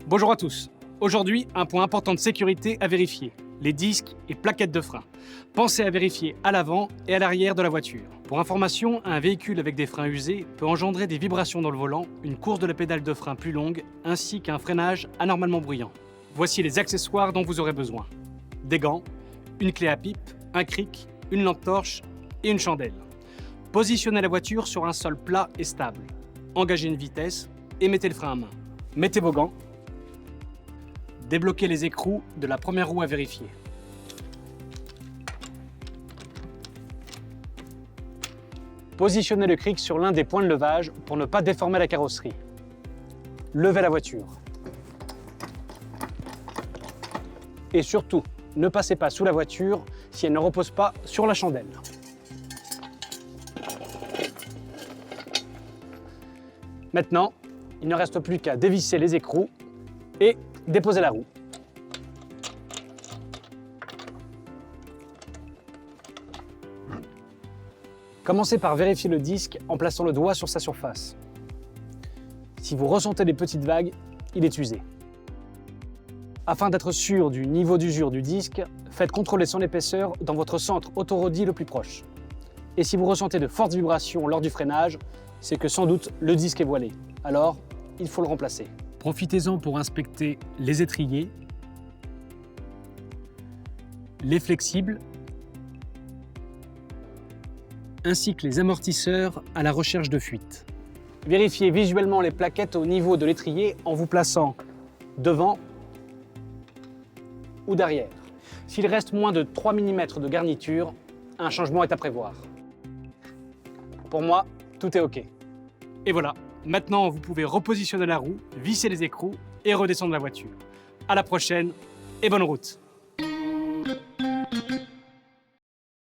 Bonjour à tous. Aujourd'hui, un point important de sécurité à vérifier, les disques et plaquettes de frein. Pensez à vérifier à l'avant et à l'arrière de la voiture. Pour information, un véhicule avec des freins usés peut engendrer des vibrations dans le volant, une course de la pédale de frein plus longue, ainsi qu'un freinage anormalement bruyant. Voici les accessoires dont vous aurez besoin. Des gants, une clé à pipe, un cric, une lampe torche et une chandelle. Positionnez la voiture sur un sol plat et stable. Engagez une vitesse et mettez le frein à main. Mettez vos gants. Débloquez les écrous de la première roue à vérifier. Positionnez le cric sur l'un des points de levage pour ne pas déformer la carrosserie. Levez la voiture. Et surtout, ne passez pas sous la voiture si elle ne repose pas sur la chandelle. Maintenant, il ne reste plus qu'à dévisser les écrous et déposer la roue. Commencez par vérifier le disque en plaçant le doigt sur sa surface. Si vous ressentez des petites vagues, il est usé. Afin d'être sûr du niveau d'usure du disque, faites contrôler son épaisseur dans votre centre autorodie le plus proche. Et si vous ressentez de fortes vibrations lors du freinage, c'est que sans doute le disque est voilé. Alors, il faut le remplacer. Profitez-en pour inspecter les étriers, les flexibles, ainsi que les amortisseurs à la recherche de fuite. Vérifiez visuellement les plaquettes au niveau de l'étrier en vous plaçant devant ou derrière. S'il reste moins de 3 mm de garniture, un changement est à prévoir. Pour moi, tout est OK. Et voilà, maintenant vous pouvez repositionner la roue, visser les écrous et redescendre la voiture. À la prochaine et bonne route!